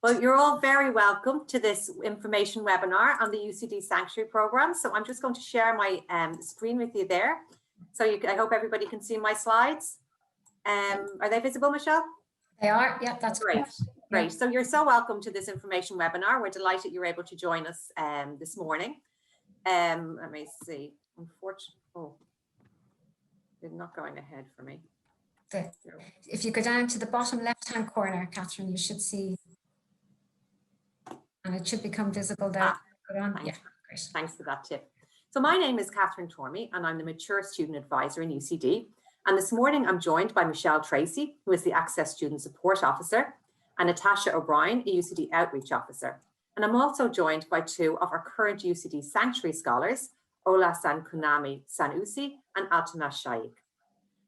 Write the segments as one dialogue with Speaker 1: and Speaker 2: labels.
Speaker 1: Well, you're all very welcome to this information webinar on the UCD Sanctuary Programme. So I'm just going to share my screen with you there. So I hope everybody can see my slides. Are they visible, Michelle?
Speaker 2: They are, yeah, that's
Speaker 1: great. Great.
Speaker 2: Yeah.
Speaker 1: So you're so welcome to this information webinar. We're delighted you're able to join us this morning. Let me see. Unfortunately, oh, they're not going ahead for me.
Speaker 2: If you go down to the bottom left-hand corner, Catherine, you should see, and it should become visible there.
Speaker 1: Thanks.
Speaker 2: Yeah, great.
Speaker 1: Thanks for that tip. So my name is Catherine Tormey, and I'm the Mature Student Advisor in UCD. And this morning I'm joined by Michelle Tracy, who is the Access Student Support Officer, and Natasha O'Brien, a UCD Outreach Officer. And I'm also joined by two of our current UCD Sanctuary Scholars, Oola Sankunami Sanusi and Altamas Shaikh.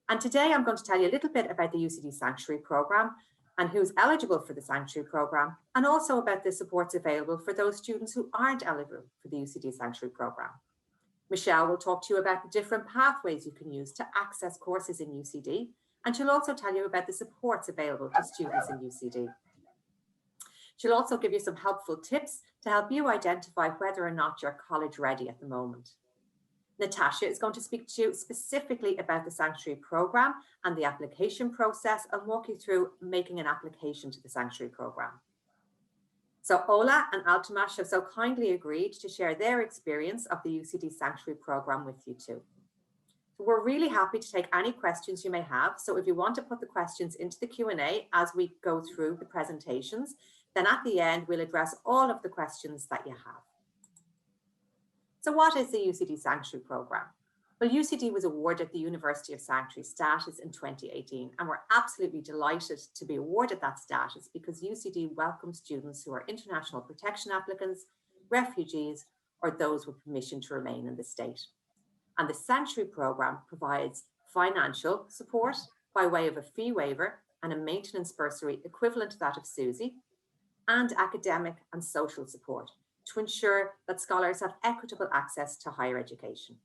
Speaker 1: And today I'm going to tell you a little bit about the UCD Sanctuary Programme and who's eligible for the Sanctuary Programme, and also about the supports available for those students who aren't eligible for the UCD Sanctuary Programme. Michelle will talk to you about the different pathways you can use to access courses in UCD, and she'll also tell you about the supports available to students in UCD. She'll also give you some helpful tips to help you identify whether or not you're college ready at the moment. Natasha is going to speak to you specifically about the Sanctuary Programme and the application process, and walk you through making an application to the Sanctuary Programme. So Oola and Altamas have so kindly agreed to share their experience of the UCD Sanctuary Programme with you too. So we're really happy to take any questions you may have. So if you want to put the questions into the Q&A as we go through the presentations, then at the end, we'll address all of the questions that you have. So what is the UCD Sanctuary Programme? Well, UCD was awarded the University of Sanctuary status in 2018, and we're absolutely delighted to be awarded that status because UCD welcomes students who are international protection applicants, refugees, or those with permission to remain in the state. And the Sanctuary Programme provides financial support by way of a fee waiver and a maintenance bursary equivalent to that of SUSI, and academic and social support to ensure that scholars have equitable access to higher education.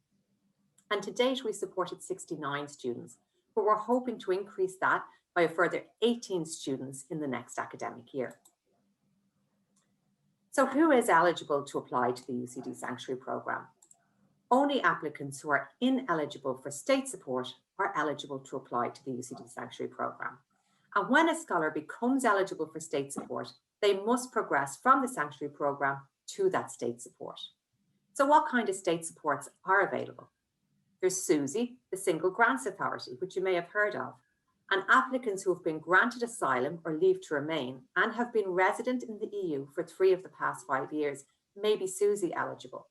Speaker 1: And to date, we supported 69 students, but we're hoping to increase that by a further 18 students in the next academic year. So who is eligible to apply to the UCD Sanctuary Programme? Only applicants who are ineligible for state support are eligible to apply to the UCD Sanctuary Programme. And when a scholar becomes eligible for state support, they must progress from the Sanctuary Programme to that state support. So what kind of state supports are available? There's SUSI, the Single Grants Authority, which you may have heard of, and applicants who have been granted asylum or leave to remain and have been resident in the EU for 3 of the past 5 years may be SUSI eligible.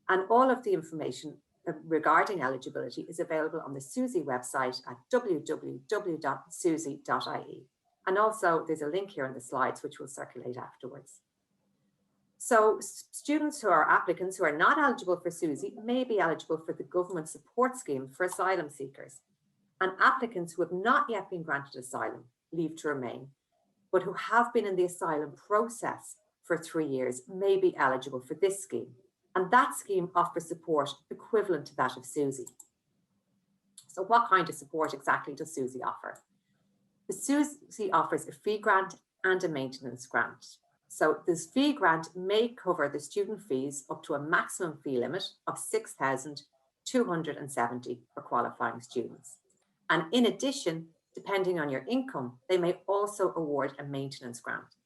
Speaker 1: And all of the information regarding eligibility is available on the SUSI website at www.susi.ie. And also there's a link here in the slides which will circulate afterwards. So students who are applicants who are not eligible for SUSI may be eligible for the government support scheme for asylum seekers. And applicants who have not yet been granted asylum, leave to remain, but who have been in the asylum process for 3 years may be eligible for this scheme. And that scheme offers support equivalent to that of SUSI. So what kind of support exactly does SUSI offer? The SUSI offers a fee grant and a maintenance grant. So this fee grant may cover the student fees up to a maximum fee limit of $6,270 for qualifying students. And in addition, depending on your income, they may also award a maintenance grant.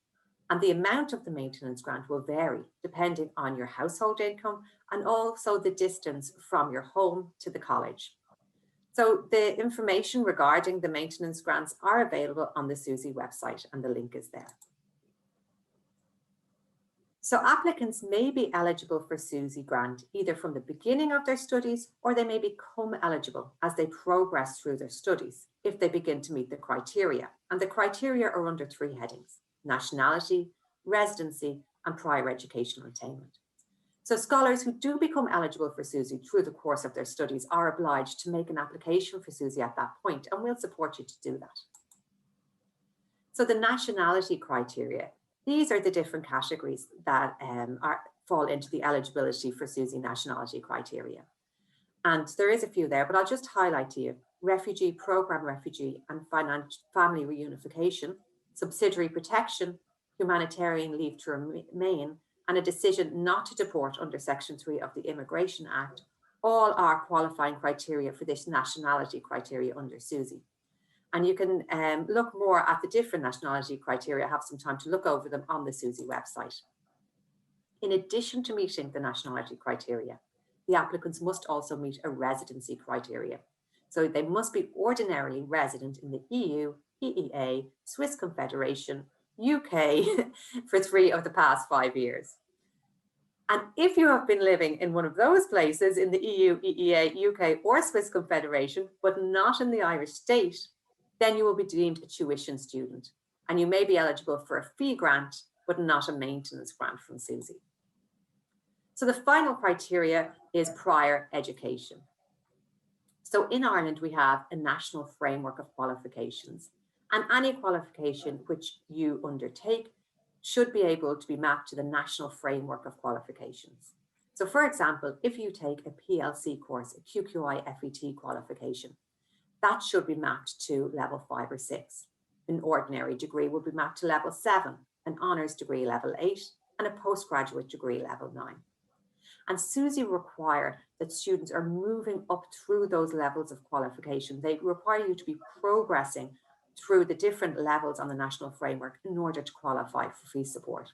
Speaker 1: And the amount of the maintenance grant will vary depending on your household income and also the distance from your home to the college. So the information regarding the maintenance grants are available on the SUSI website, and the link is there. So applicants may be eligible for SUSI grant either from the beginning of their studies, or they may become eligible as they progress through their studies if they begin to meet the criteria. And the criteria are under 3 headings: nationality, residency, and prior educational attainment. So scholars who do become eligible for SUSI through the course of their studies are obliged to make an application for SUSI at that point, and we'll support you to do that. So the nationality criteria, these are the different categories that fall into the eligibility for SUSI nationality criteria. And there is a few there, but I'll just highlight to you: refugee, program refugee, and family reunification, subsidiary protection, humanitarian leave to remain, and a decision not to deport under Section 3 of the Immigration Act, all are qualifying criteria for this nationality criteria under SUSI. And you can look more at the different nationality criteria, have some time to look over them on the SUSI website. In addition to meeting the nationality criteria, the applicants must also meet a residency criteria. So they must be ordinarily resident in the EU, EEA, Swiss Confederation, UK for 3 of the past 5 years. And if you have been living in one of those places in the EU, EEA, UK, or Swiss Confederation, but not in the Irish state, then you will be deemed a tuition student, and you may be eligible for a fee grant, but not a maintenance grant from SUSI. So the final criteria is prior education. So in Ireland, we have a national framework of qualifications, and any qualification which you undertake should be able to be mapped to the national framework of qualifications. So for example, if you take a PLC course, a QQI FET qualification, that should be mapped to level 5 or 6. An ordinary degree will be mapped to level 7, an honours degree level 8, and a postgraduate degree level 9. And SUSI require that students are moving up through those levels of qualification. They require you to be progressing through the different levels on the national framework in order to qualify for fee support.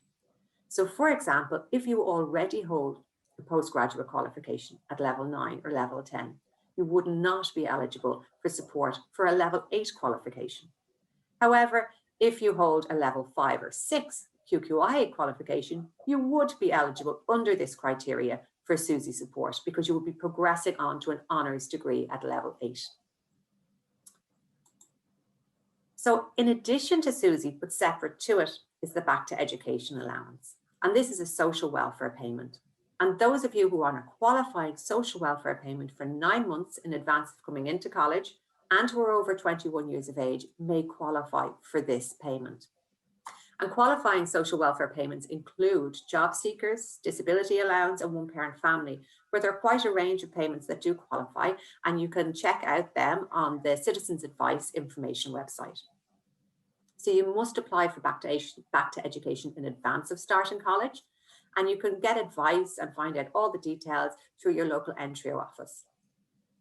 Speaker 1: So for example, if you already hold a postgraduate qualification at level 9 or level 10, you would not be eligible for support for a level 8 qualification. However, if you hold a level 5 or 6 QQI qualification, you would be eligible under this criteria for SUSI support because you will be progressing on to an honours degree at level 8. So in addition to SUSI, but separate to it, is the Back to Education allowance. And this is a social welfare payment. And those of you who are on a qualifying social welfare payment for 9 months in advance of coming into college and who are over 21 years of age may qualify for this payment. And qualifying social welfare payments include job seekers, disability allowance, and one-parent family, where there are quite a range of payments that do qualify, and you can check out them on the Citizens Advice information website. So you must apply for Back to Education in advance of starting college, and you can get advice and find out all the details through your local NTRIO office.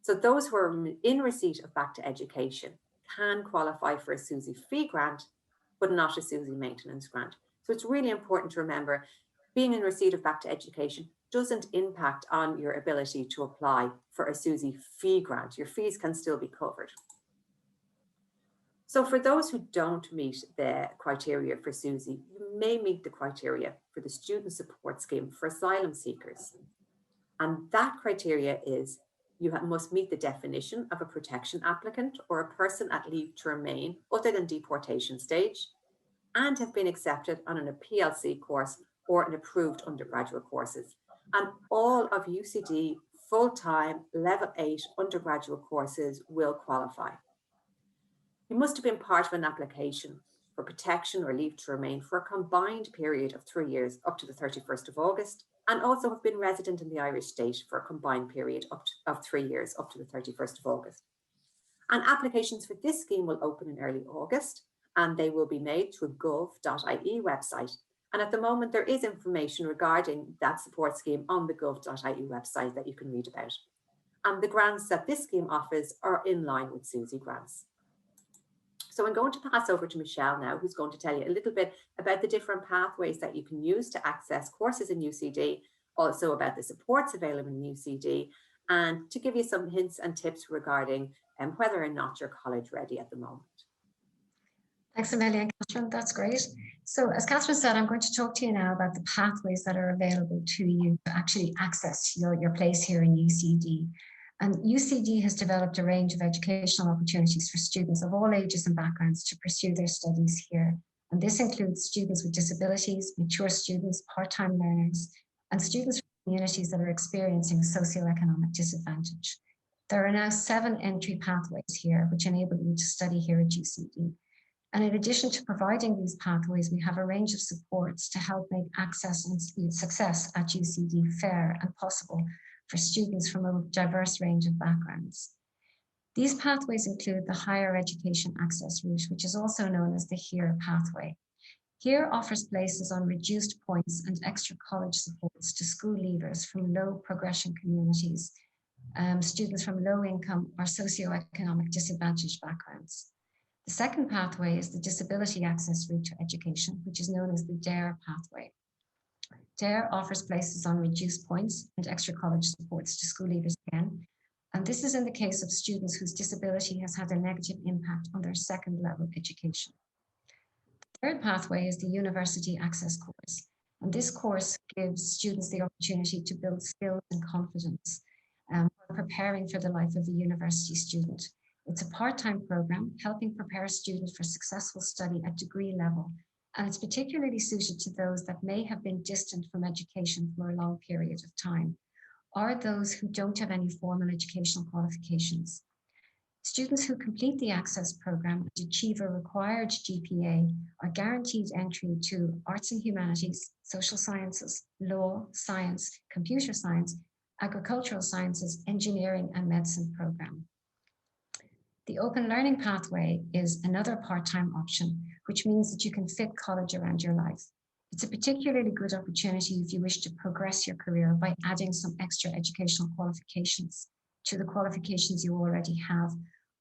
Speaker 1: So those who are in receipt of Back to Education can qualify for a SUSI fee grant, but not a SUSI maintenance grant. So it's really important to remember, being in receipt of Back to Education doesn't impact on your ability to apply for a SUSI fee grant. Your fees can still be covered. So for those who don't meet the criteria for SUSI, you may meet the criteria for the Student Support Scheme for asylum seekers. And that criteria is you must meet the definition of a protection applicant or a person at leave to remain other than deportation stage, and have been accepted on an PLC course or an approved undergraduate courses. And all of UCD full-time level 8 undergraduate courses will qualify. You must have been part of an application for protection or leave to remain for a combined period of 3 years up to the 31st of August, and also have been resident in the Irish state for a combined period of 3 years up to the 31st of August. And applications for this scheme will open in early August, and they will be made through gov.ie website. And at the moment, there is information regarding that support scheme on the gov.ie website that you can read about. And the grants that this scheme offers are in line with SUSI grants. So I'm going to pass over to Michelle now, who's going to tell you a little bit about the different pathways that you can use to access courses in UCD, also about the supports available in UCD, and to give you some hints and tips regarding whether or not you're college ready at the moment.
Speaker 2: Thanks, Amelia and Catherine. That's great. So as Catherine said, I'm going to talk to you now about the pathways that are available to you to actually access your place here in UCD. And UCD has developed a range of educational opportunities for students of all ages and backgrounds to pursue their studies here. And this includes students with disabilities, mature students, part-time learners, and students from communities that are experiencing socioeconomic disadvantage. There are now 7 entry pathways here, which enable you to study here at UCD. And in addition to providing these pathways, we have a range of supports to help make access and success at UCD fair and possible for students from a diverse range of backgrounds. These pathways include the Higher Education Access Route, which is also known as the HERE pathway. Here offers places on reduced points and extra college supports to school leavers from low progression communities, students from low income or socioeconomic disadvantaged backgrounds. The second pathway is the disability access route to education, which is known as the DARE pathway. DARE offers places on reduced points and extra college supports to school leavers again. And this is in the case of students whose disability has had a negative impact on their second level education. The third pathway is the university access course. And this course gives students the opportunity to build skills and confidence while preparing for the life of a university student. It's a part-time program helping prepare students for successful study at degree level. And it's particularly suited to those that may have been distant from education for a long period of time, or those who don't have any formal educational qualifications. Students who complete the Access program and achieve a required GPA are guaranteed entry to arts and humanities, social sciences, law, science, computer science, agricultural sciences, engineering, and medicine program. The open learning pathway is another part-time option, which means that you can fit college around your life. It's a particularly good opportunity if you wish to progress your career by adding some extra educational qualifications to the qualifications you already have,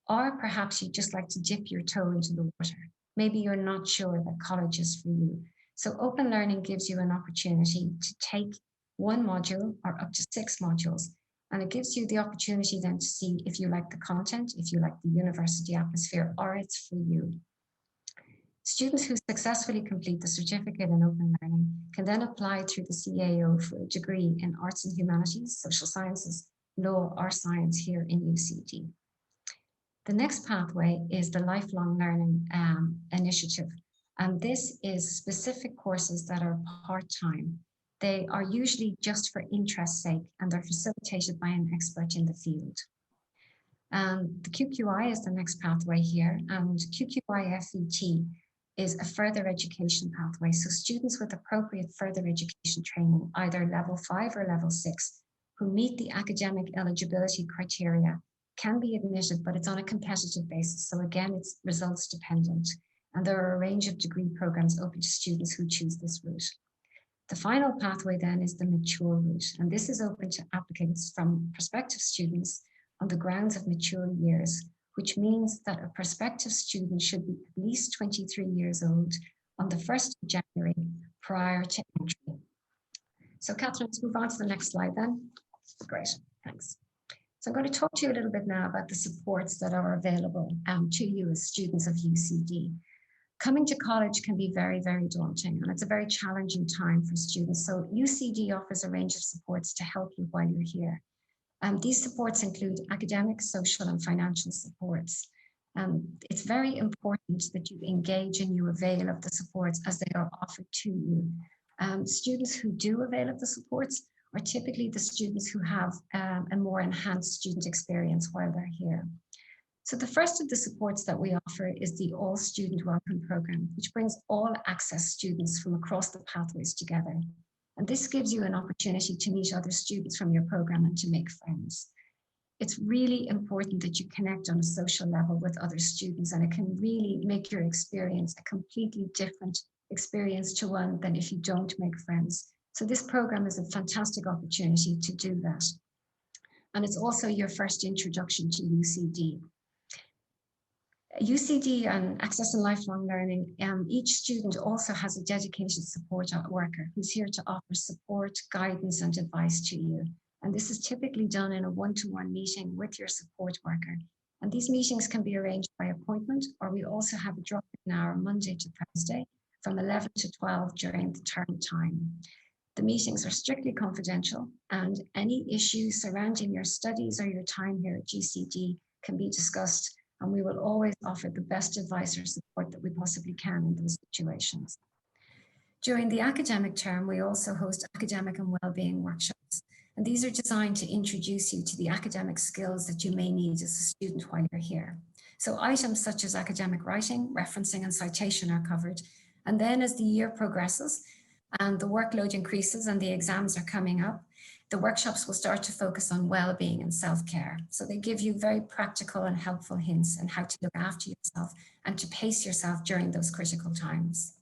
Speaker 2: or perhaps you'd just like to dip your toe into the water. Maybe you're not sure that college is for you. So open learning gives you an opportunity to take one module or up to 6 modules, and it gives you the opportunity then to see if you like the content, if you like the university atmosphere, or it's for you. Students who successfully complete the certificate in open learning can then apply through the CAO for a degree in arts and humanities, social sciences, law, or science here in UCD. The next pathway is the lifelong learning initiative. And this is specific courses that are part-time. They are usually just for interest's sake, and they're facilitated by an expert in the field. The QQI is the next pathway here, and QQI FET is a further education pathway. So students with appropriate further education training, either level 5 or level 6, who meet the academic eligibility criteria can be admitted, but it's on a competitive basis. So again, it's results dependent. And there are a range of degree programs open to students who choose this route. The final pathway then is the mature route. And this is open to applicants from prospective students on the grounds of mature years, which means that a prospective student should be at least 23 years old on the 1st of January prior to entry. So Catherine, let's move on to the next slide then. Great, thanks. So I'm going to talk to you a little bit now about the supports that are available to you as students of UCD. Coming to college can be very, very daunting, and it's a very challenging time for students. So UCD offers a range of supports to help you while you're here. These supports include academic, social, and financial supports. It's very important that you engage and you avail of the supports as they are offered to you. Students who do avail of the supports are typically the students who have a more enhanced student experience while they're here. So the first of the supports that we offer is the All Student Welcome Program, which brings all access students from across the pathways together. And this gives you an opportunity to meet other students from your program and to make friends. It's really important that you connect on a social level with other students, and it can really make your experience a completely different experience to one than if you don't make friends. So this program is a fantastic opportunity to do that. And it's also your first introduction to UCD. UCD and Access and Lifelong Learning, each student also has a dedicated support worker who's here to offer support, guidance, and advice to you. And this is typically done in a one-to-one meeting with your support worker. And these meetings can be arranged by appointment, or we also have a drop-in hour Monday to Thursday from 11 to 12 during the term time. The meetings are strictly confidential, and any issues surrounding your studies or your time here at UCD can be discussed, and we will always offer the best advice or support that we possibly can in those situations. During the academic term, we also host academic and wellbeing workshops, and these are designed to introduce you to the academic skills that you may need as a student while you're here. So items such as academic writing, referencing, and citation are covered. And then as the year progresses and the workload increases and the exams are coming up, the workshops will start to focus on well-being and self-care. So they give you very practical and helpful hints on how to look after yourself and to pace yourself during those critical times.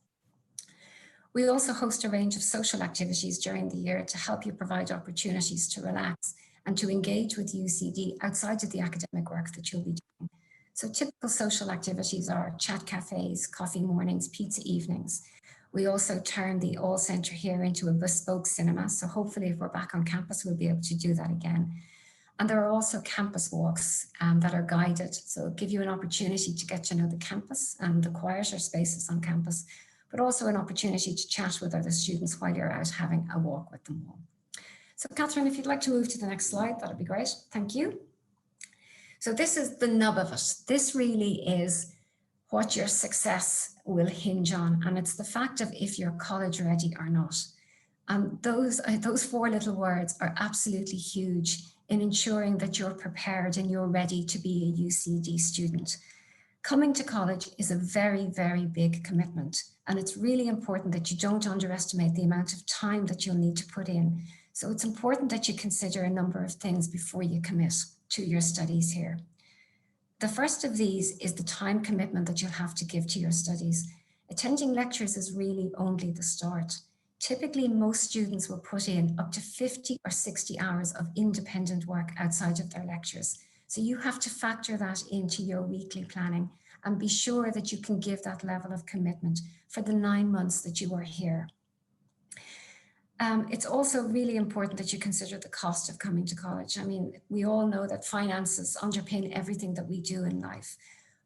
Speaker 2: We also host a range of social activities during the year to help you provide opportunities to relax and to engage with UCD outside of the academic work that you'll be doing. So typical social activities are chat cafes, coffee mornings, pizza evenings. We also turn the All Centre here into a bespoke cinema. So hopefully if we're back on campus, we'll be able to do that again. And there are also campus walks that are guided. So give you an opportunity to get to know the campus and the quieter spaces on campus, but also an opportunity to chat with other students while you're out having a walk with them all. So Catherine, if you'd like to move to the next slide, that'd be great. Thank you. So this is the nub of it. This really is what your success will hinge on. And it's the fact of if you're college ready or not. And those 4 little words are absolutely huge in ensuring that you're prepared and you're ready to be a UCD student. Coming to college is a very, very big commitment. And it's really important that you don't underestimate the amount of time that you'll need to put in. So it's important that you consider a number of things before you commit to your studies here. The first of these is the time commitment that you'll have to give to your studies. Attending lectures is really only the start. Typically, most students will put in up to 50 or 60 hours of independent work outside of their lectures. So you have to factor that into your weekly planning and be sure that you can give that level of commitment for the 9 months that you are here. It's also really important that you consider the cost of coming to college. I mean, we all know that finances underpin everything that we do in life.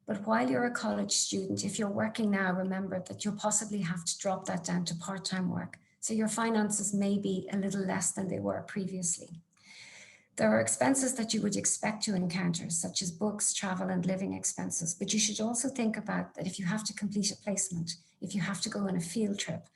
Speaker 2: But while you're a college student, if you're working now, remember that you'll possibly have to drop that down to part-time work. So your finances may be a little less than they were previously. There are expenses that you would expect to encounter, such as books, travel, and living expenses. But you should also think about that if you have to complete a placement, if you have to go on a field trip,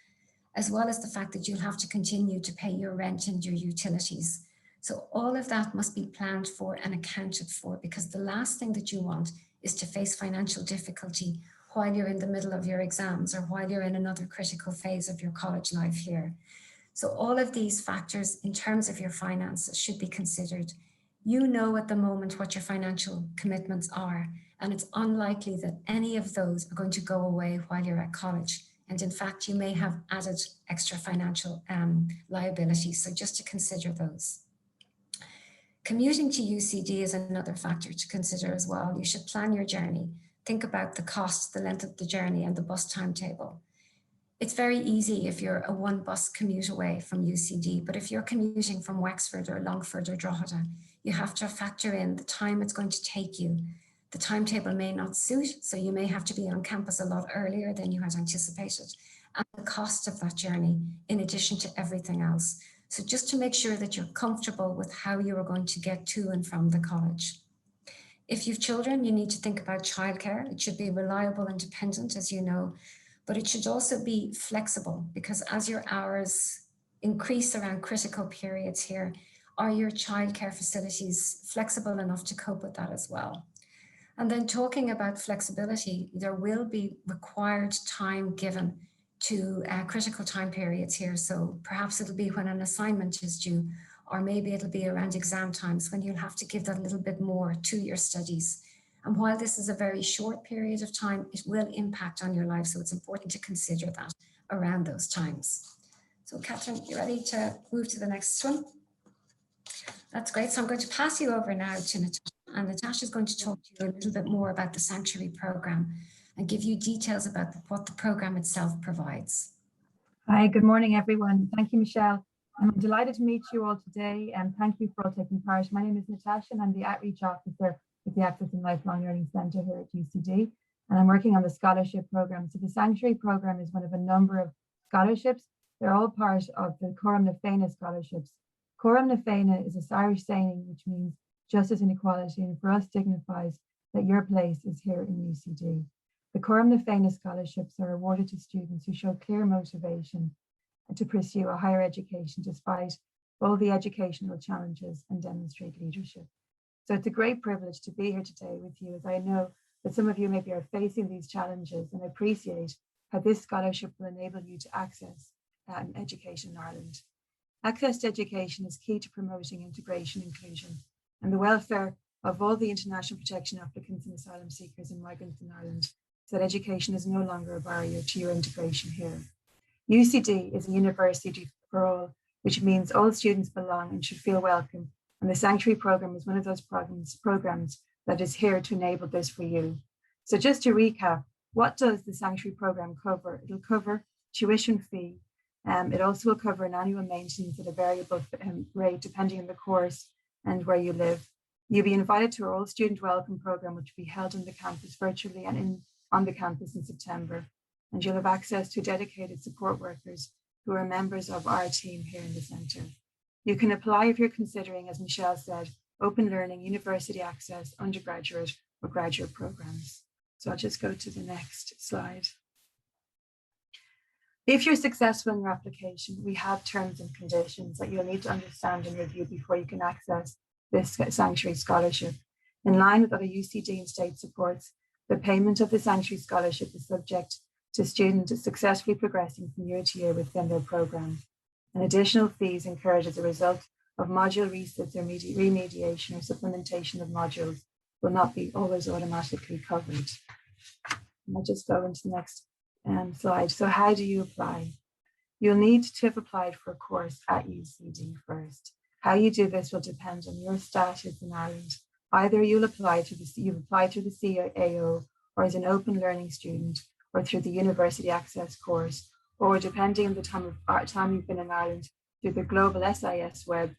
Speaker 2: as well as the fact that you'll have to continue to pay your rent and your utilities. So all of that must be planned for and accounted for, because the last thing that you want is to face financial difficulty while you're in the middle of your exams or while you're in another critical phase of your college life here. So all of these factors in terms of your finances should be considered. You know at the moment what your financial commitments are, and it's unlikely that any of those are going to go away while you're at college. And in fact, you may have added extra financial liabilities. So just to consider those. Commuting to UCD is another factor to consider as well. You should plan your journey. Think about the cost, the length of the journey, and the bus timetable. It's very easy if you're a 1 bus commute away from UCD, but if you're commuting from Wexford or Longford or Drogheda, you have to factor in the time it's going to take you. The timetable may not suit, so you may have to be on campus a lot earlier than you had anticipated, and the cost of that journey in addition to everything else. So just to make sure that you're comfortable with how you are going to get to and from the college. If you've children, you need to think about childcare. It should be reliable and dependent, as you know, but it should also be flexible, because as your hours increase around critical periods here, are your childcare facilities flexible enough to cope with that as well? And then talking about flexibility, there will be required time given to critical time periods here. So perhaps it'll be when an assignment is due, or maybe it'll be around exam times when you'll have to give that a little bit more to your studies. And while this is a very short period of time, it will impact on your life. So it's important to consider that around those times. So Catherine, you ready to move to the next one? That's great. So I'm going to pass you over now to Natasha, and Natasha is going to talk to you a little bit more about the Sanctuary Programme and give you details about what the programme itself provides.
Speaker 3: Hi, good morning, everyone. Thank you, Michelle. I'm delighted to meet you all today, and thank you for all taking part. My name is Natasha, and I'm the Outreach Officer with the Access and Lifelong Learning Centre here at UCD, and I'm working on the scholarship programme. So the Sanctuary Programme is one of a number of scholarships. They're all part of the Coram na Féine scholarships. Coram na Féine is a Irish saying which means justice and equality, and for us signifies that your place is here in UCD. The Coram na Féine scholarships are awarded to students who show clear motivation to pursue a higher education despite all the educational challenges and demonstrate leadership. So it's a great privilege to be here today with you, as I know that some of you maybe are facing these challenges, and I appreciate how this scholarship will enable you to access an education in Ireland. Access to education is key to promoting integration, inclusion, and the welfare of all the international protection applicants and asylum seekers and migrants in Ireland, so that education is no longer a barrier to your integration here. UCD is a university for all, which means all students belong and should feel welcome. And the Sanctuary Programme is one of those programs that is here to enable this for you. So just to recap, what does the Sanctuary Programme cover? It'll cover tuition fee. It also will cover an annual maintenance at a variable rate depending on the course and where you live. You'll be invited to our All Student Welcome Programme, which will be held on the campus virtually and on the campus in September. And you'll have access to dedicated support workers who are members of our team here in the centre. You can apply if you're considering, as Michelle said, open learning, university access, undergraduate or graduate programs. So I'll just go to the next slide. If you're successful in your application, we have terms and conditions that you'll need to understand and review before you can access this Sanctuary Scholarship. In line with other UCD and state supports, the payment of the Sanctuary Scholarship is subject to students successfully progressing from year to year within their programme. And additional fees incurred as a result of module resets or remediation or supplementation of modules will not be always automatically covered. And I'll just go into the next slide. So how do you apply? You'll need to have applied for a course at UCD first. How you do this will depend on your status in Ireland. Either you've applied through the CAO or as an open learning student or through the university access course, or depending on the time you've been in Ireland, through the global SIS web.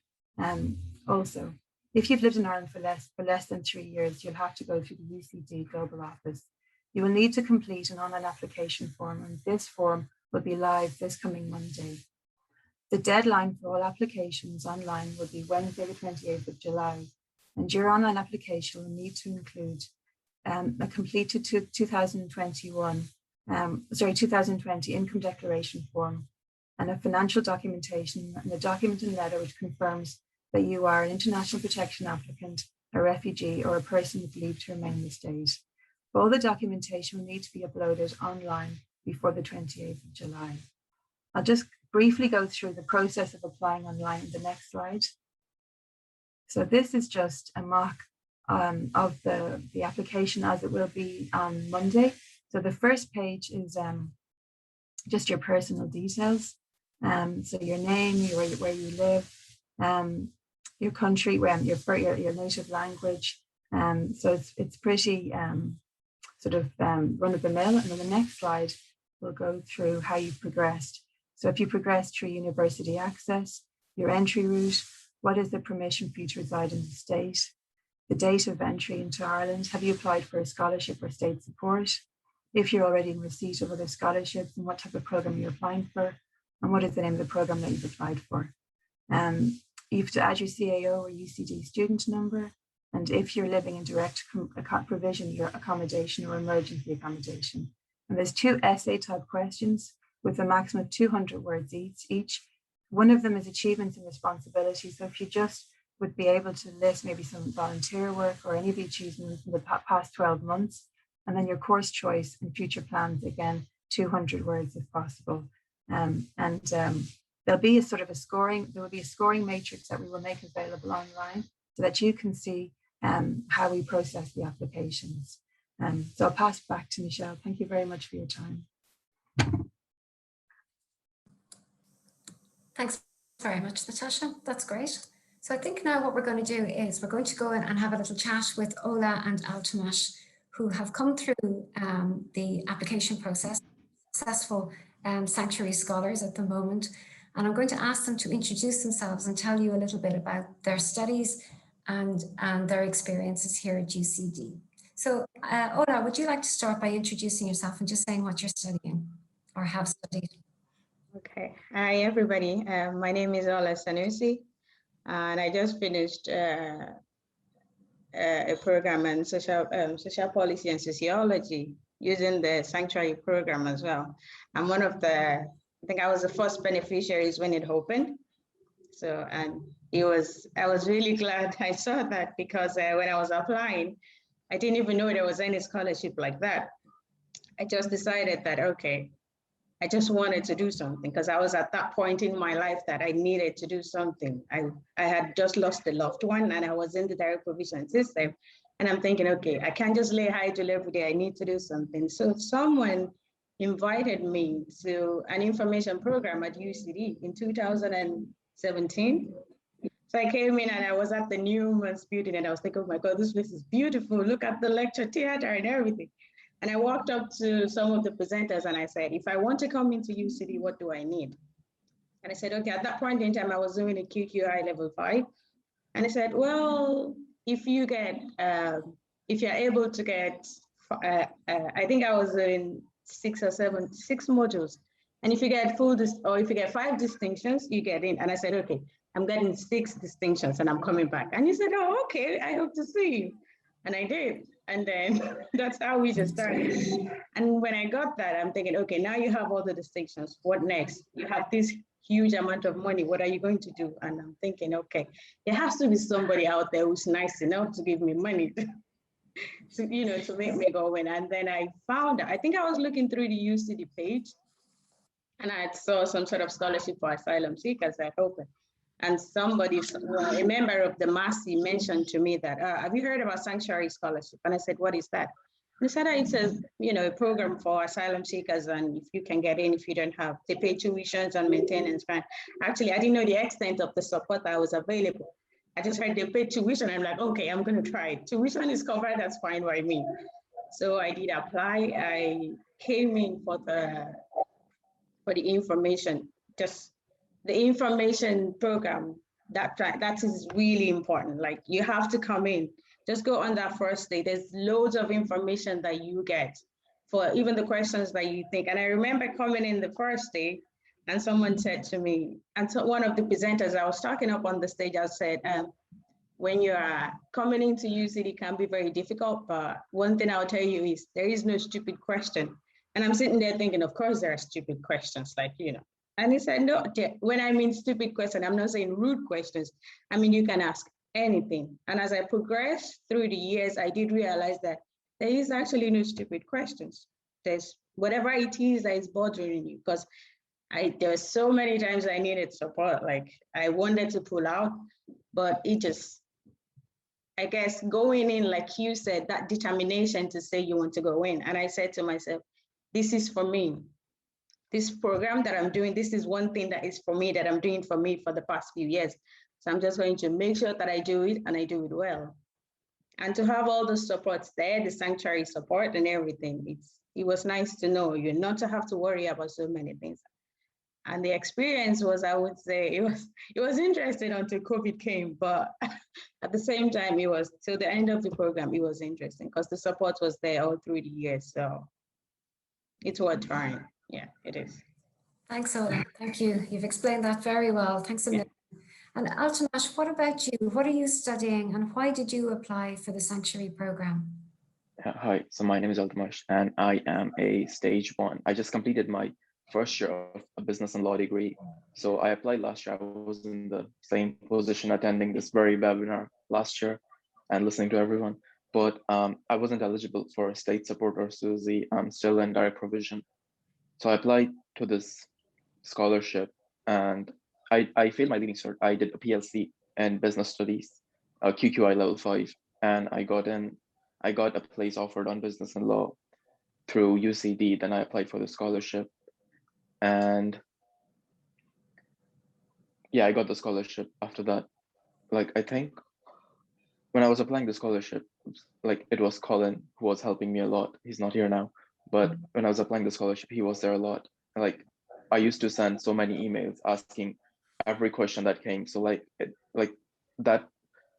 Speaker 3: Also, if you've lived in Ireland for less than 3 years, you'll have to go through the UCD global office. You will need to complete an online application form, and this form will be live this coming Monday. The deadline for all applications online will be Wednesday, the 28th of July, and your online application will need to include a completed 2020 income declaration form and a financial documentation and a document and letter which confirms that you are an international protection applicant, a refugee, or a person with leave to remain in the state. All the documentation will need to be uploaded online before the 28th of July. I'll just briefly go through the process of applying online in the next slide. So this is just a mock of the application as it will be on Monday. So the first page is just your personal details. So your name, where you live, your country, your native language. So it's pretty sort of run of the mill. And then the next slide will go through how you've progressed. So if you progress through university access, your entry route, what is the permission for you to reside in the state, the date of entry into Ireland, have you applied for a scholarship or state support, if you're already in receipt of other scholarships and what type of program you're applying for, and what is the name of the program that you've applied for. You have to add your CAO or UCD student number, and if you're living in direct provision, your accommodation or emergency accommodation. And there's 2 essay type questions with a maximum of 200 words each. One of them is achievements and responsibilities. So if you just would be able to list maybe some volunteer work or any of the achievements in the past 12 months, and then your course choice and future plans, again, 200 words if possible. There'll be a sort of there will be a scoring matrix that we will make available online so that you can see how we process the applications. So I'll pass back to Michelle. Thank you very much for your time.
Speaker 2: Thanks very much, Natasha. That's great. So I think now what we're going to do is we're going to go in and have a little chat with Oola and Allowance, who have come through the application process, successful Sanctuary scholars at the moment. And I'm going to ask them to introduce themselves and tell you a little bit about their studies and their experiences here at UCD. So Oola, would you like to start by introducing yourself and just saying what you're studying or have studied?
Speaker 4: Okay. Hi, everybody. My name is Oola Sanusi, and I just finished a program in social policy and sociology using the Sanctuary program as well. I'm one of I think I was the first beneficiaries when it opened. So, and I was really glad I saw that, because when I was applying, I didn't even know there was any scholarship like that. I just decided that, okay, I just wanted to do something, because I was at that point in my life that I needed to do something. I had just lost a loved one and I was in the direct provision system. And I'm thinking, okay, I can't just lay idle every day. I need to do something. So someone invited me to an information program at UCD in 2017. So I came in and I was at the Newman's building and I was thinking, oh my God, this place is beautiful. Look at the lecture theater and everything. And I walked up to some of the presenters and I said, if I want to come into UCD, what do I need? And I said, okay, at that point in time, I was doing a QQI level 5. And I said, well, if you get, if you're able to get, I think I was in 6 modules. And if you get or if you get 5 distinctions, you get in. And I said, okay, I'm getting 6 distinctions and I'm coming back. And he said, oh, okay, I hope to see you. And I did. And then that's how we just started. And when I got that, I'm thinking, okay, now you have all the distinctions. What next? You have this huge amount of money. What are you going to do? And I'm thinking, okay, there has to be somebody out there who's nice enough to give me money to, to make me go in. And then I found, I think I was looking through the UCD page and I saw some sort of scholarship for asylum seekers at Open. And somebody, a member of the MASI mentioned to me that, have you heard about Sanctuary Scholarship? And I said, what is that? And they said, it's a program for asylum seekers. And if you can get in, if you don't have, they pay tuitions and maintenance. Actually, I didn't know the extent of the support that was available. I just heard they pay tuition. I'm like, okay, I'm going to try it. Tuition is covered, that's fine by me. So I did apply. I came in for the information, just the information program, that is really important. Like you have to come in, just go on that first day. There's loads of information that you get for even the questions that you think. And I remember coming in the first day and someone said to me, and so one of the presenters, I was talking up on the stage, I said, when you are coming into UCD, it can be very difficult, but one thing I'll tell you is there is no stupid question. And I'm sitting there thinking, of course there are stupid questions, like, And he said, no, when I mean stupid question, I'm not saying rude questions. I mean, you can ask anything. And as I progressed through the years, I did realize that there is actually no stupid questions. There's whatever it is that is bothering you, because there were so many times I needed support, like I wanted to pull out, but it just, I guess going in, like you said, that determination to say you want to go in. And I said to myself, this is for me. This program that I'm doing, this is one thing that is for me, that I'm doing for me for the past few years. So I'm just going to make sure that I do it and I do it well. And to have all the supports there, the sanctuary support and everything, it was nice to know you not to have to worry about so many things. And the experience was, I would say, it was interesting until COVID came, but at the same time, it was till the end of the program, it was interesting because the support was there all through the years. So it's worth trying. Yeah, it is.
Speaker 2: Thanks, Ola. Thank you. You've explained that very well. Thanks a million. And Altamash, what about you? What are you studying and why did you apply for the Sanctuary program?
Speaker 5: Hi, so my name is Altamash and I am a stage 1. I just completed my first year of a business and law degree. So I applied last year. I was in the same position attending this very webinar last year and listening to everyone. But I wasn't eligible for state support or SUSI. I'm still in direct provision. So I applied to this scholarship and I failed my leaving cert. I did a PLC and business studies, QQI level 5, and I got a place offered on business and law through UCD. Then I applied for the scholarship and yeah, I got the scholarship after that. Like, I think when I was applying the scholarship, like it was Colin who was helping me a lot. He's not here now, but when I was applying the scholarship, he was there a lot. Like I used to send so many emails asking every question that came. So like that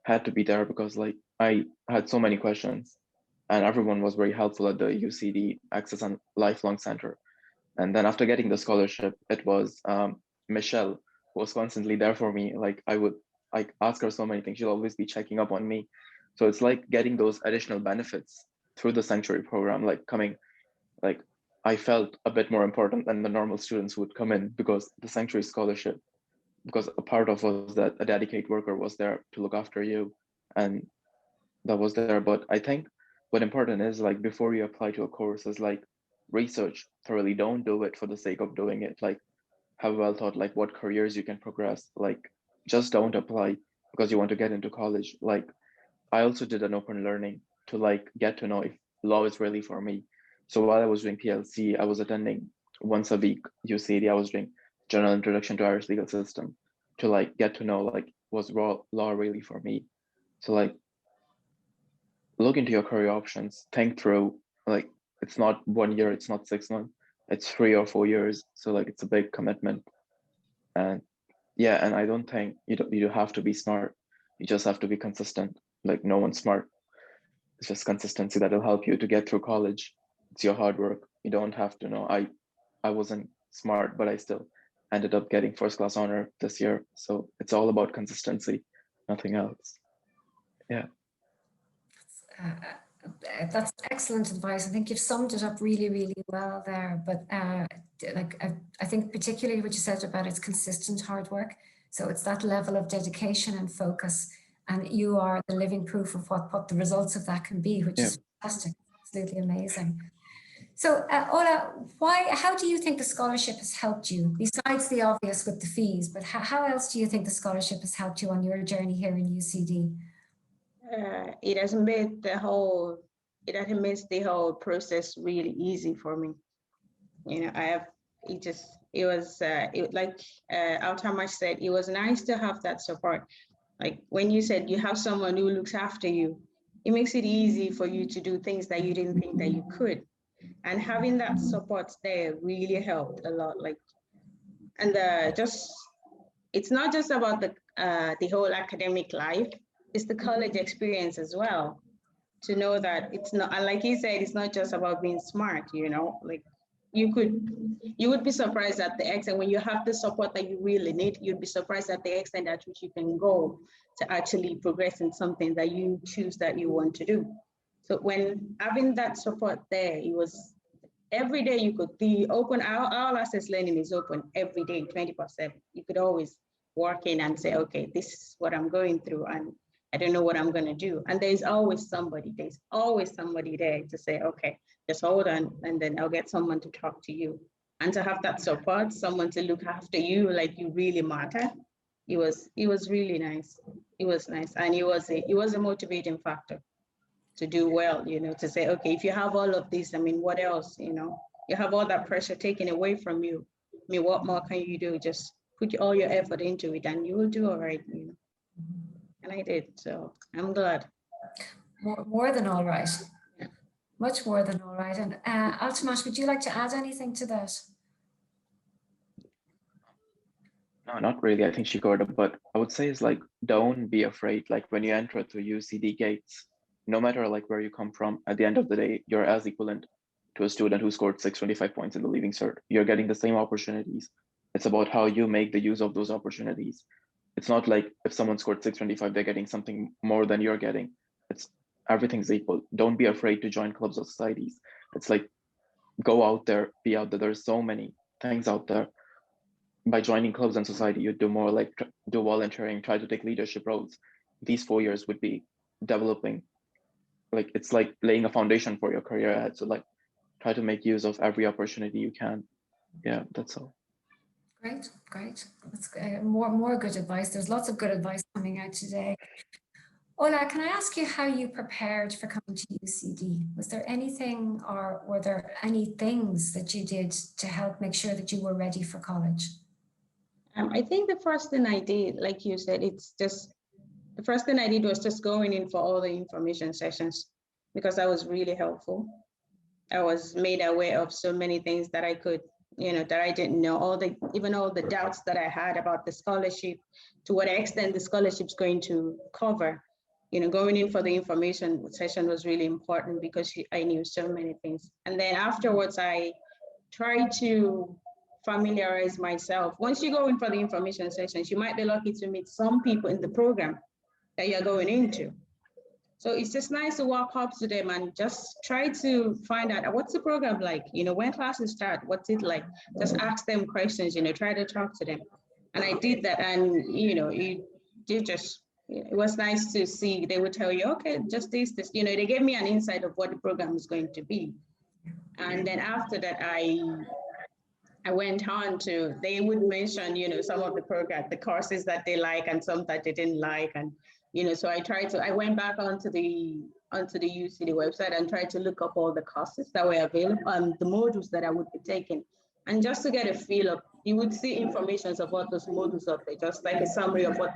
Speaker 5: had to be there because like I had so many questions and everyone was very helpful at the UCD Access and Lifelong Center. And then after getting the scholarship, it was Michelle who was constantly there for me. Like I would like ask her so many things. She'll always be checking up on me. So it's like getting those additional benefits through the sanctuary program, like I felt a bit more important than the normal students who would come in because the sanctuary scholarship, because a part of was that a dedicated worker was there to look after you and that was there. But I think what important is like before you apply to a course is like research thoroughly. Don't do it for the sake of doing it. Like have well thought like what careers you can progress. Like just don't apply because you want to get into college. Like I also did an open learning to like get to know if law is really for me. So while I was doing PLC, I was attending once a week UCD. I was doing General Introduction to Irish Legal System to like get to know like was law really for me. So like look into your career options, think through like it's not 1 year, it's not 6 months, it's 3 or 4 years. So like it's a big commitment. And yeah, and I don't think you have to be smart. You just have to be consistent. Like no one's smart. It's just consistency that'll help you to get through college. It's your hard work. You don't have to know. I wasn't smart, but I still ended up getting first class honor this year. So it's all about consistency, nothing else. Yeah.
Speaker 2: That's excellent advice. I think you've summed it up really, really well there. But I think particularly what you said about it's consistent hard work. So it's that level of dedication and focus, and you are the living proof of what the results of that can be, which is fantastic, absolutely amazing. So Ola, how do you think the scholarship has helped you, besides the obvious with the fees, but how else do you think the scholarship has helped you on your journey here in UCD?
Speaker 4: It has made the whole process really easy for me. You know, like Altamash said, it was nice to have that support. Like when you said you have someone who looks after you, it makes it easy for you to do things that you didn't think that you could. And having that support there really helped a lot. Like, and it's not just about the whole academic life, it's the college experience as well. To know that it's not, and like he said, it's not just about being smart, you know, like you would be surprised at the extent when you have the support that you really need, you'd be surprised at the extent at which you can go to actually progress in something that you choose that you want to do. So when having that support there, it was every day you could be open, all access learning is open every day, 24/7. You could always walk in and say, okay, this is what I'm going through and I don't know what I'm going to do. And there's always somebody there to say, okay, just hold on, and then I'll get someone to talk to you. And to have that support, someone to look after you like you really matter, it was really nice. It was nice. And it was a motivating factor to do well, you know, to say, okay, if you have all of this, I mean, what else, you know? You have all that pressure taken away from you. I mean, what more can you do? Just put all your effort into it and you will do all right, you know. And I did, so I'm glad.
Speaker 2: More than all right. Yeah. Much more than all right. And Altamash, would you like to add anything to that?
Speaker 5: No, not really. I think she covered it, but I would say is like, don't be afraid. Like when you enter through UCD gates, no matter like where you come from, at the end of the day, you're as equivalent to a student who scored 625 points in the Leaving Cert. You're getting the same opportunities. It's about how you make the use of those opportunities. It's not like if someone scored 625, they're getting something more than you're getting. It's everything's equal. Don't be afraid to join clubs or societies. It's like, go out there, be out there. There's so many things out there. By joining clubs and society, you do more like do volunteering, try to take leadership roles. These 4 years would be developing, like it's like laying a foundation for your career ahead. So like try to make use of every opportunity you can. Yeah, that's all.
Speaker 2: Great. That's more good advice. There's lots of good advice coming out today. Ola, can I ask you how you prepared for coming to UCD? Was there anything or were there any things that you did to help make sure that you were ready for college?
Speaker 4: I think the first thing I did, like you said, the first thing I did was just going in for all the information sessions because that was really helpful. I was made aware of so many things that I could, you know, that I didn't know, even all the doubts that I had about the scholarship, to what extent the scholarship's going to cover. You know, going in for the information session was really important because I knew so many things. And then afterwards, I tried to familiarize myself. Once you go in for the information sessions, you might be lucky to meet some people in the program that you're going into. So it's just nice to walk up to them and just try to find out what's the program like, you know, when classes start, what's it like? Just ask them questions, you know, try to talk to them. And I did that, and you know, it was nice to see. They would tell you, okay, just this, you know, they gave me an insight of what the program is going to be. And then after that, I went on to, they would mention, you know, some of the courses that they like and some that they didn't like. And, you know, so I went back onto the onto the UCD website and tried to look up all the courses that were available and the modules that I would be taking. And just to get a feel of, you would see information about those modules up there, just like a summary of what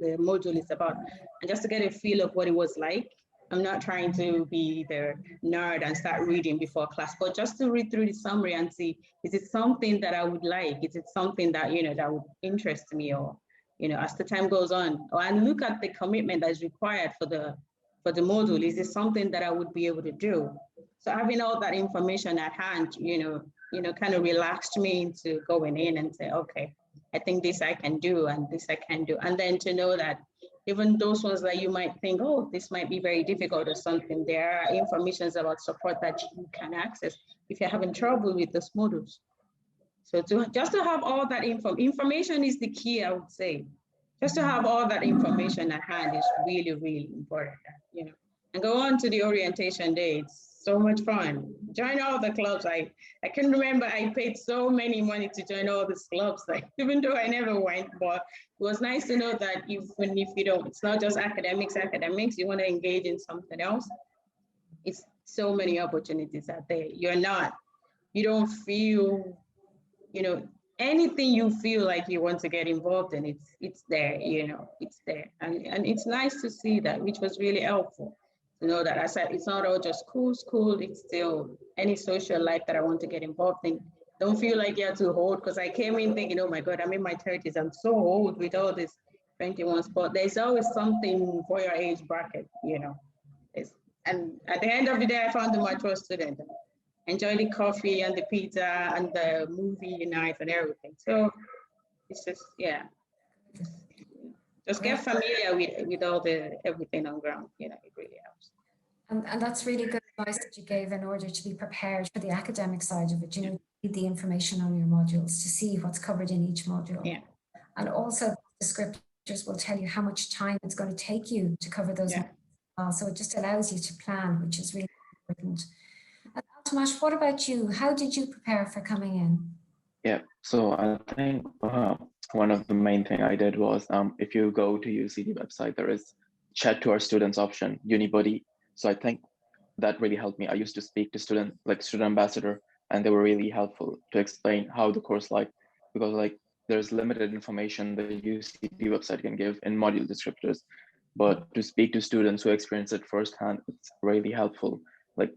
Speaker 4: the module is about. And just to get a feel of what it was like. I'm not trying to be the nerd and start reading before class, but just to read through the summary and see, is it something that I would like? Is it something that, that would interest me, or, as the time goes on, and look at the commitment that is required for the module. Is it something that I would be able to do? So having all that information at hand, kind of relaxed me into going in and say, okay, I think this I can do and this I can do. And then to know that even those ones that you might think, oh, this might be very difficult or something, there are informations about support that you can access if you're having trouble with those modules. So just to have all that information is the key, I would say. Just to have all that information at hand is really, really important, And go on to the orientation day. It's so much fun. Join all the clubs. I can remember I paid so many money to join all these clubs, like, even though I never went, but it was nice to know that even if you don't, it's not just academics, you want to engage in something else. It's so many opportunities out there. You don't feel, anything you feel like you want to get involved in, it's there, it's there. And it's nice to see that, which was really helpful. To know that, I said, it's not all just school, it's still any social life that I want to get involved in. Don't feel like you're too old, because I came in thinking, oh my God, I'm in my 30s, I'm so old with all this 21s, but there's always something for your age bracket, and at the end of the day, I found the mature student. Enjoy the coffee and the pizza and the movie night and everything. So it's just, just get familiar with all everything on ground, it really helps.
Speaker 2: And that's really good advice that you gave in order to be prepared for the academic side of it. You need to read the information on your modules to see what's covered in each module.
Speaker 4: Yeah.
Speaker 2: And also the scriptures will tell you how much time it's going to take you to cover those modules. So it just allows you to plan, which is really important. And Tomasz, what about you? How did you prepare for coming in?
Speaker 5: Yeah, so I think one of the main thing I did was, if you go to UCD website, there is chat to our students option, UniBuddy. So I think that really helped me. I used to speak to student ambassador, and they were really helpful to explain how the course because there's limited information the UCD website can give in module descriptors, but to speak to students who experience it firsthand, it's really helpful.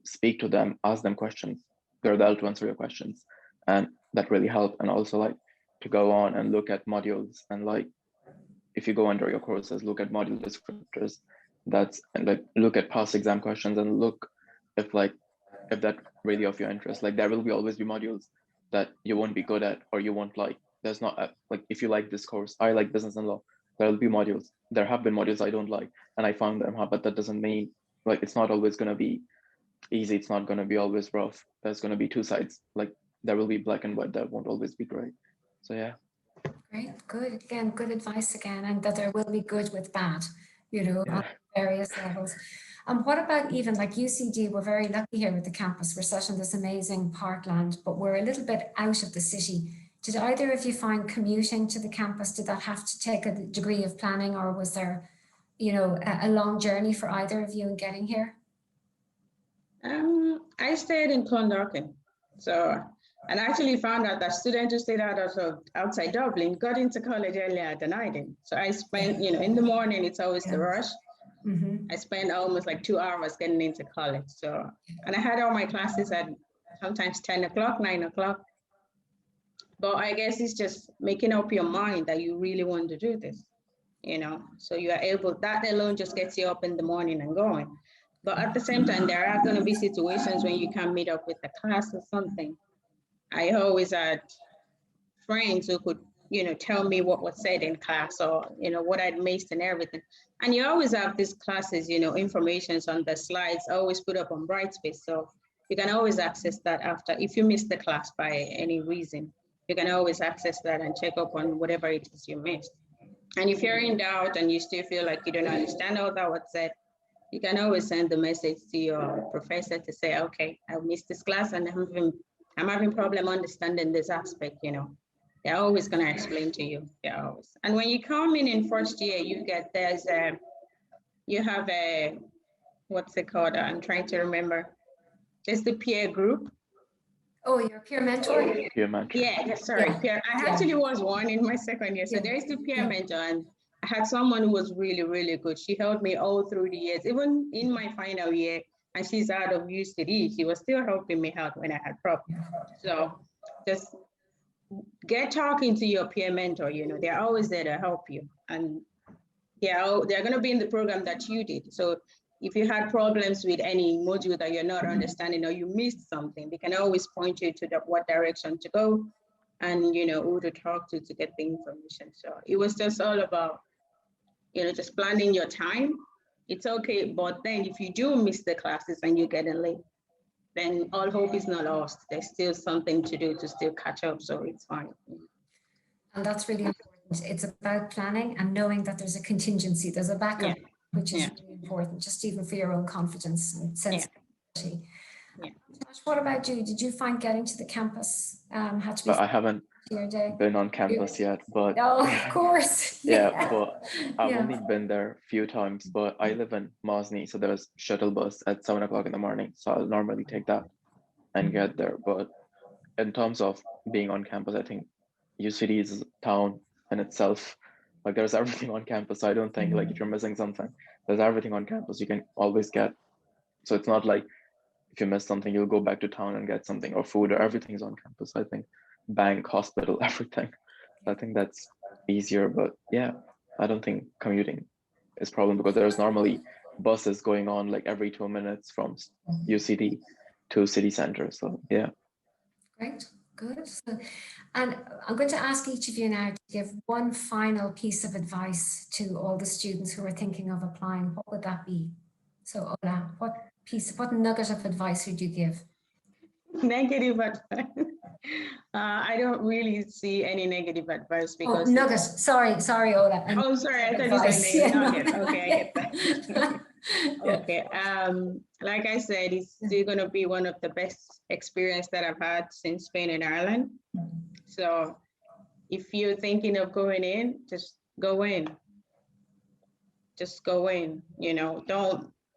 Speaker 5: Speak to them, ask them questions. They're there to answer your questions, and that really helped. And also to go on and look at modules, and if you go under your courses, look at module descriptors. Look at past exam questions and look if that really of your interest. There will always be modules that you won't be good at, or you won't like. There's not if you like this course, I like business and law, there will be modules. There have been modules I don't like, and I found them hard, but that doesn't mean it's not always going to be easy. It's not going to be always rough. There's going to be two sides. There will be black and white. That won't always be gray. So yeah.
Speaker 2: Great, good. Again, good advice again, and that there will be good with bad, on various levels. And what about even UCD? We're very lucky here with the campus. We're set in this amazing parkland, but we're a little bit out of the city. Did either of you find commuting to the campus, did that have to take a degree of planning, or was there, a long journey for either of you in getting here?
Speaker 4: I stayed in Clondalkin. So, and actually found out that students who stayed outside Dublin got into college earlier than I did. So I spent, in the morning, it's always the rush. I spent almost 2 hours getting into college. So, and I had all my classes at sometimes 10 o'clock, 9 o'clock. But I guess it's just making up your mind that you really want to do this, so you are able, that alone just gets you up in the morning and going. But at the same time, there are going to be situations when you can't meet up with the class or something. I always had friends who could, tell me what was said in class, or, what I'd missed and everything. And you always have these classes, informations on the slides, always put up on Brightspace. So you can always access that after, if you missed the class by any reason, you can always access that and check up on whatever it is you missed. And if you're in doubt and you still feel like you don't understand all that was said, you can always send the message to your professor to say, okay, I missed this class and I'm having problem understanding this aspect, They're always going to explain to you. They're always. And when you come in first year, you have what's it called? I'm trying to remember. There's the peer group.
Speaker 2: Oh, your peer mentor?
Speaker 5: Peer mentor.
Speaker 4: Yeah, sorry.
Speaker 2: Yeah.
Speaker 4: Peer. I
Speaker 2: Yeah.
Speaker 4: actually was one in my second year. So
Speaker 2: Yeah.
Speaker 4: there's the peer
Speaker 2: Yeah.
Speaker 4: mentor, and I had someone who was really, really good. She helped me all through the years, even in my final year, and she's out of UCD. She was still helping me out when I had problems. So just get talking to your peer mentor. You know, they're always there to help you. And they're going to be in the program that you did. So if you had problems with any module that you're not understanding or you missed something, they can always point you to what direction to go and, you know, who to talk to get the information. So it was just all about, you know, just planning your time. It's okay. But then if you do miss the classes and you're getting late, then all hope is not lost. There's still something to do to still catch up. So it's fine.
Speaker 2: And that's really important. It's about planning and knowing that there's a contingency, there's a backup, which is really important, just even for your own confidence and sense of security. Josh, what about you? Did you find getting to the campus had to be
Speaker 5: But I haven't
Speaker 2: your day?
Speaker 5: been on campus yet, but
Speaker 2: Oh, of course.
Speaker 5: yeah, but I've
Speaker 2: Yeah.
Speaker 5: only been there a few times, but I live in Mosney, so there's shuttle bus at 7 o'clock in the morning. So I'll normally take that and get there. But in terms of being on campus, I think UCD is a town in itself. Like there's everything on campus. So I don't think like if you're missing something, there's everything on campus you can always get. So it's not like if you miss something, you'll go back to town and get something or food or everything's on campus. I think bank, hospital, everything. I think that's easier. But yeah, I don't think commuting is a problem because there's normally buses going on like every 2 minutes from UCD to city center. So yeah.
Speaker 2: Great, good. So, and I'm going to ask each of you now to give one final piece of advice to all the students who are thinking of applying. What would that be? So Ola, what nugget of advice would you give?
Speaker 4: Negative advice. I don't really see any negative advice because
Speaker 2: nugget. Sorry, Ola.
Speaker 4: Oh, sorry, I thought you said nugget. Okay, I get that. Okay. Like I said, it's still gonna be one of the best experience that I've had since Spain and Ireland. So if you're thinking of going in, just go in. Just go in. You know,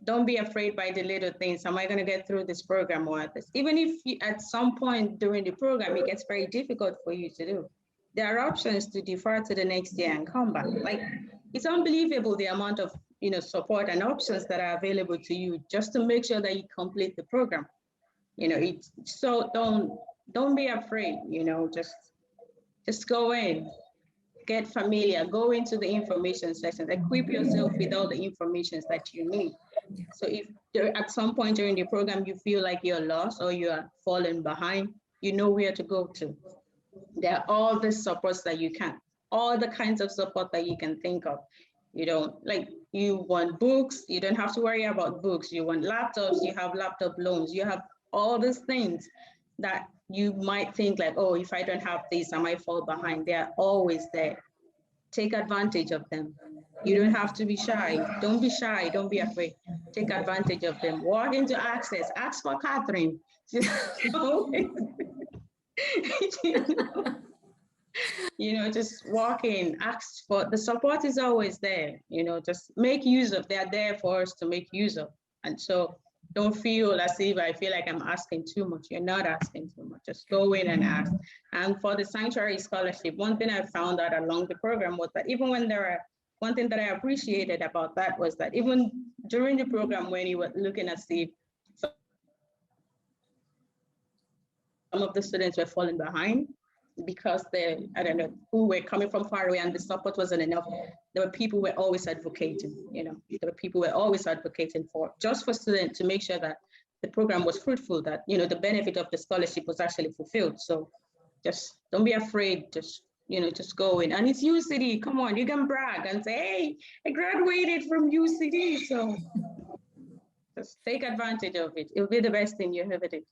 Speaker 4: don't be afraid by the little things. Am I going to get through this program or this? Even if you, at some point during the program, it gets very difficult for you to do. There are options to defer to the next year and come back. Like it's unbelievable the amount of support and options that are available to you just to make sure that you complete the program. It's so don't be afraid. Just go in. Get familiar, go into the information sessions, equip yourself with all the information that you need. So if at some point during the program you feel like you're lost or you are falling behind, you know where to go to. There are all the supports that you can, all the kinds of support that you can think of. You want books, you don't have to worry about books. You want laptops, you have laptop loans, you have all these things that you might think like, oh, if I don't have this, I might fall behind. They are always there. Take advantage of them. You don't have to be shy. Don't be shy. Don't be afraid. Take advantage of them. Walk into Access. Ask for Catherine. Just walk in. Ask for the support is always there. Just make use of. They are there for us to make use of. And so don't feel as if I feel like I'm asking too much. You're not asking too much. Just go in and ask. And for the Sanctuary Scholarship, one thing I found out along the program was that even when one thing that I appreciated about that was that even during the program when you were looking at Steve, some of the students were falling behind because I don't know, who were coming from far away and the support wasn't enough. There were people who were always advocating, for students to make sure that the program was fruitful, that, the benefit of the scholarship was actually fulfilled. So just don't be afraid, just go in. And it's UCD, come on, you can brag and say, hey, I graduated from UCD. So just take advantage of it. It'll be the best thing you ever did.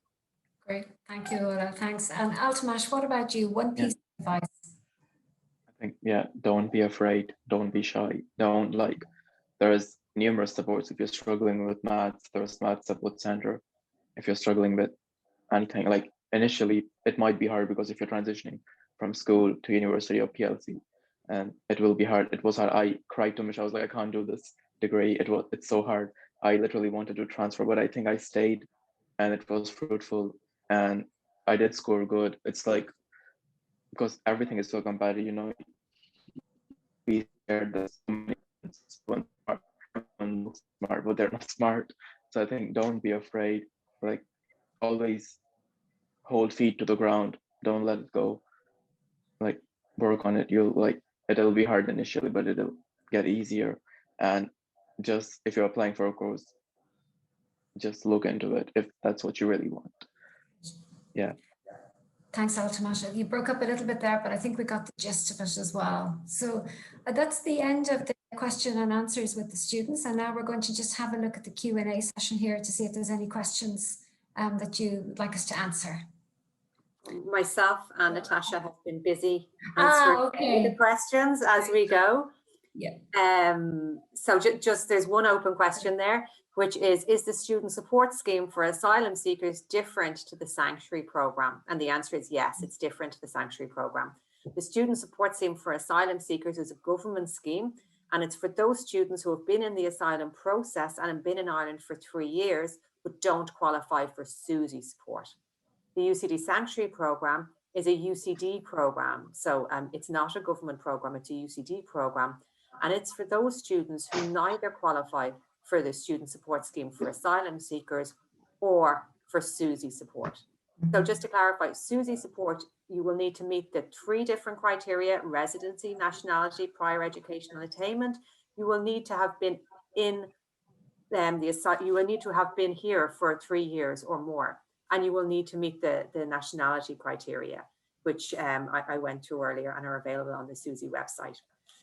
Speaker 2: Great, thank you, Ola. Thanks. And Altamash, what about you? One piece of advice.
Speaker 5: I think, don't be afraid, don't be shy. There's numerous supports. If you're struggling with maths, there's math support center. If you're struggling with anything, like initially, it might be hard because if you're transitioning from school to university or PLC, and it will be hard. It was hard. I cried to Michelle. I was like, I can't do this degree. It's so hard. I literally wanted to transfer, but I think I stayed and it was fruitful and I did score good. It's like, because everything is so competitive, you know, we shared this one smart, one looks smart, but they're not smart. So I think don't be afraid, like always hold feet to the ground, don't let it go, like work on it. You'll like, it'll be hard initially, but it'll get easier. And just if you're applying for a course, just look into it if that's what you really want. Yeah.
Speaker 2: Thanks, Altamasha. You broke up a little bit there, but I think we got the gist of it as well. So that's the end of the question and answers with the students. And now we're going to just have a look at the Q&A session here to see if there's any questions that you'd like us to answer.
Speaker 1: Myself and Natasha have been busy answering the questions as we go.
Speaker 2: Yeah.
Speaker 1: So just there's one open question there, which is the student support scheme for asylum seekers different to the sanctuary program? And the answer is yes, it's different to the sanctuary program. The student support scheme for asylum seekers is a government scheme, and it's for those students who have been in the asylum process and have been in Ireland for 3 years, but don't qualify for SUSI support. The UCD sanctuary program is a UCD program. So it's not a government program, it's a UCD program. And it's for those students who neither qualify for the student support scheme for asylum seekers or for SUSI support. So just to clarify, SUSI support, you will need to meet the 3 different criteria: residency, nationality, prior educational attainment. You will need to have been in you will need to have been here for 3 years or more. And you will need to meet the nationality criteria, which I went through earlier and are available on the SUSI website.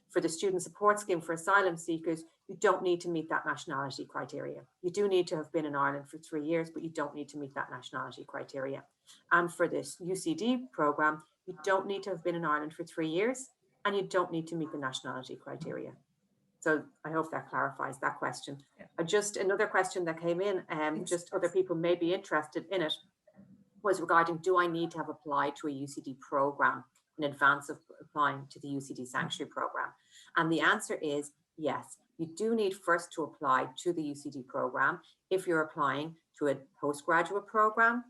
Speaker 1: For the student support scheme for asylum seekers, you don't need to meet that nationality criteria. You do need to have been in Ireland for 3 years, but you don't need to meet that nationality criteria. And for this UCD program, you don't need to have been in Ireland for 3 years, and you don't need to meet the nationality criteria. So I hope that clarifies that question. Just another question that came in, just other people may be interested in it, was regarding, do I need to have applied to a UCD program in advance of applying to the UCD sanctuary program? And the answer is yes, you do need first to apply to the UCD program if you're applying to a postgraduate program,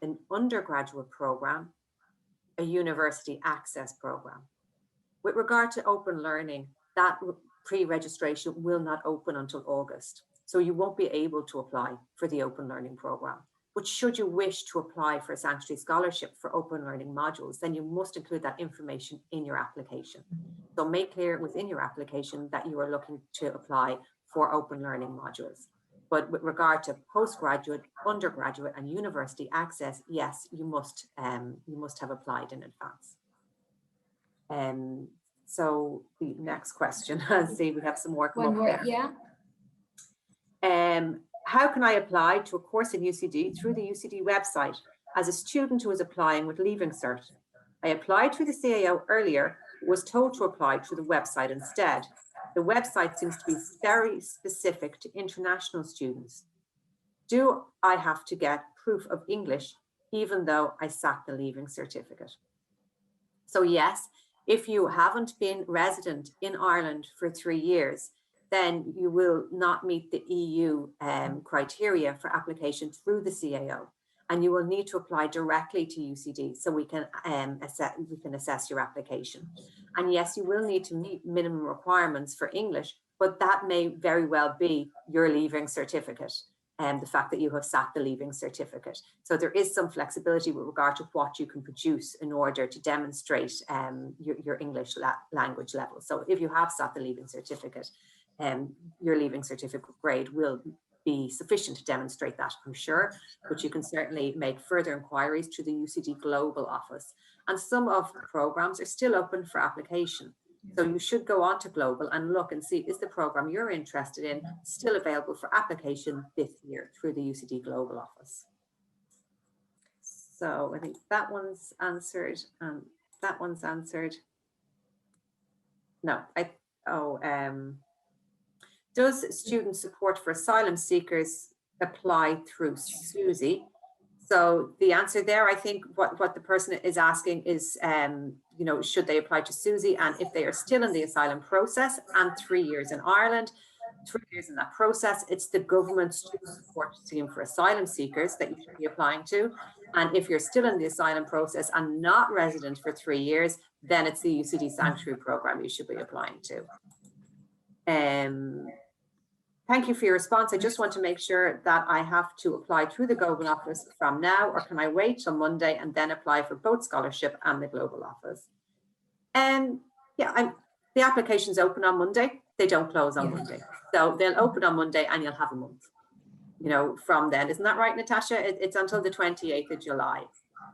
Speaker 1: an undergraduate program, a university access program. With regard to open learning, that pre-registration will not open until August. So you won't be able to apply for the open learning program. But should you wish to apply for a sanctuary scholarship for open learning modules, then you must include that information in your application. So make clear within your application that you are looking to apply for open learning modules. But with regard to postgraduate, undergraduate, and university access, yes, you must have applied in advance. So the next question, let's see, we have some more come up there.
Speaker 2: Yeah.
Speaker 1: How can I apply to a course in UCD through the UCD website as a student who is applying with Leaving Cert? I applied through the CAO earlier, was told to apply through the website instead. The website seems to be very specific to international students. Do I have to get proof of English even though I sat the Leaving Certificate? So yes, if you haven't been resident in Ireland for 3 years, then you will not meet the EU criteria for application through the CAO, and you will need to apply directly to UCD so we can assess your application. And yes, you will need to meet minimum requirements for English, but that may very well be your Leaving Certificate and the fact that you have sat the Leaving Certificate. So there is some flexibility with regard to what you can produce in order to demonstrate your English language level. So if you have sat the Leaving Certificate, your Leaving Certificate grade will be sufficient to demonstrate that, I'm sure, but you can certainly make further inquiries to the UCD Global Office. And some of the programs are still open for application. So you should go on to Global and look and see, is the program you're interested in still available for application this year through the UCD Global Office? So I think that one's answered. That one's answered. No, does student support for asylum seekers apply through SUSI? So the answer there, I think what the person is asking is, you know, should they apply to SUSI? And if they are still in the asylum process and 3 years in Ireland, 3 years in that process, it's the government student support scheme for asylum seekers that you should be applying to. And if you're still in the asylum process and not resident for 3 years, then it's the UCD sanctuary program you should be applying to. Thank you for your response. I just want to make sure that I have to apply through the Global Office from now, or can I wait till Monday and then apply for both scholarship and the Global Office? Yeah, the applications open on Monday. They don't close on Monday. So they'll open on Monday and you'll have a month, you know, from then. Isn't that right, Natasha? It's until the 28th of July.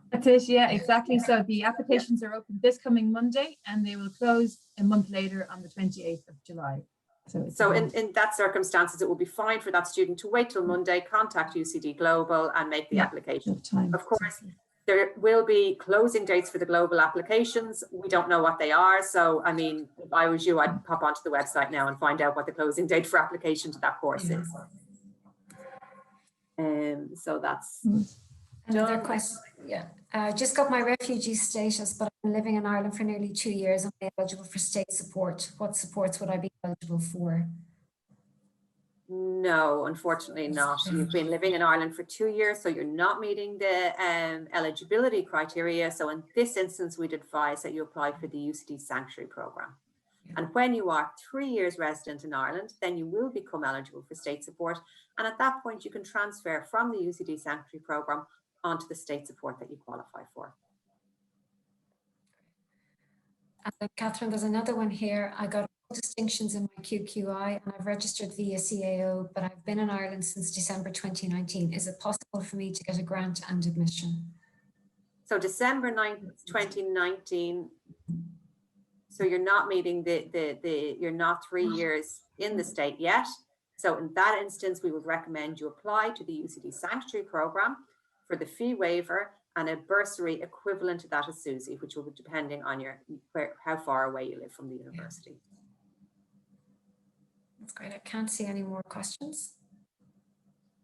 Speaker 3: That's it, yeah, exactly. So the applications are open this coming Monday and they will close a month later on the 28th of July. So
Speaker 1: in that circumstances, it will be fine for that student to wait till Monday, contact UCD Global and make the application. Of course, there will be closing dates for the global applications. We don't know what they are. So, I mean, if I was you, I'd pop onto the website now and find out what the closing date for application to that course is. So that's
Speaker 2: another question. Yeah, just got my refugee status, but I've been living in Ireland for nearly 2 years. I'm eligible for state support. What supports would I be eligible for?
Speaker 1: No, unfortunately not. You've been living in Ireland for 2 years, so you're not meeting the eligibility criteria. So in this instance, we'd advise that you apply for the UCD Sanctuary Programme. And when you are 3 years resident in Ireland, then you will become eligible for state support. And at that point, you can transfer from the UCD Sanctuary Programme onto the state support that you qualify for.
Speaker 2: And Catherine, there's another one here. I got distinctions in my QQI and I've registered via CAO, but I've been in Ireland since December 2019. Is it possible for me to get a grant and admission?
Speaker 1: So December 9th, 2019. So you're not meeting you're not 3 years in the state yet. So in that instance, we would recommend you apply to the UCD Sanctuary Programme for the fee waiver and a bursary equivalent to that of SUSI, which will be depending on how far away you live from the university.
Speaker 2: That's great. I can't see any more questions.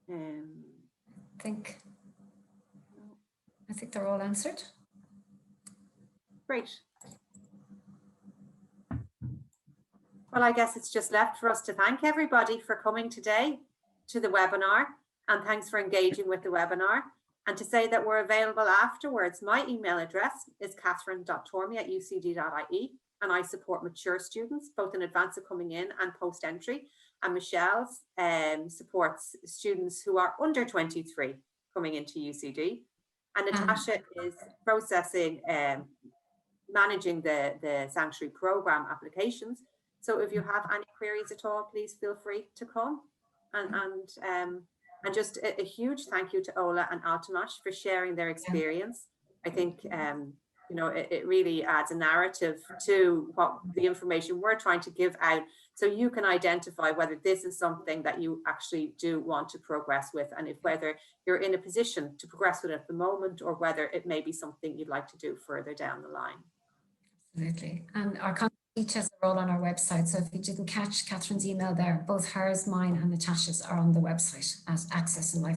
Speaker 2: I think they're all answered.
Speaker 1: Great. Well, I guess it's just left for us to thank everybody for coming today to the webinar, and thanks for engaging with the webinar, and to say that we're available afterwards. My email address is catherine.tormey@ucd.ie, and I support mature students, both in advance of coming in and post-entry. And Michelle's supports students who are under 23 coming into UCD. And Natasha is processing, managing the sanctuary program applications. So if you have any queries at all, please feel free to come. And just a huge thank you to Oola and Altamash for sharing their experience. I think you know, it really adds a narrative to what the information we're trying to give out, so you can identify whether this is something that you actually do want to progress with, and whether you're in a position to progress with it at the moment, or whether it may be something you'd like to do further down the line.
Speaker 2: Absolutely. And our contact details are all on our website. So if you didn't catch Catherine's email there, both hers, mine and Natasha's are on the website as Access and Life.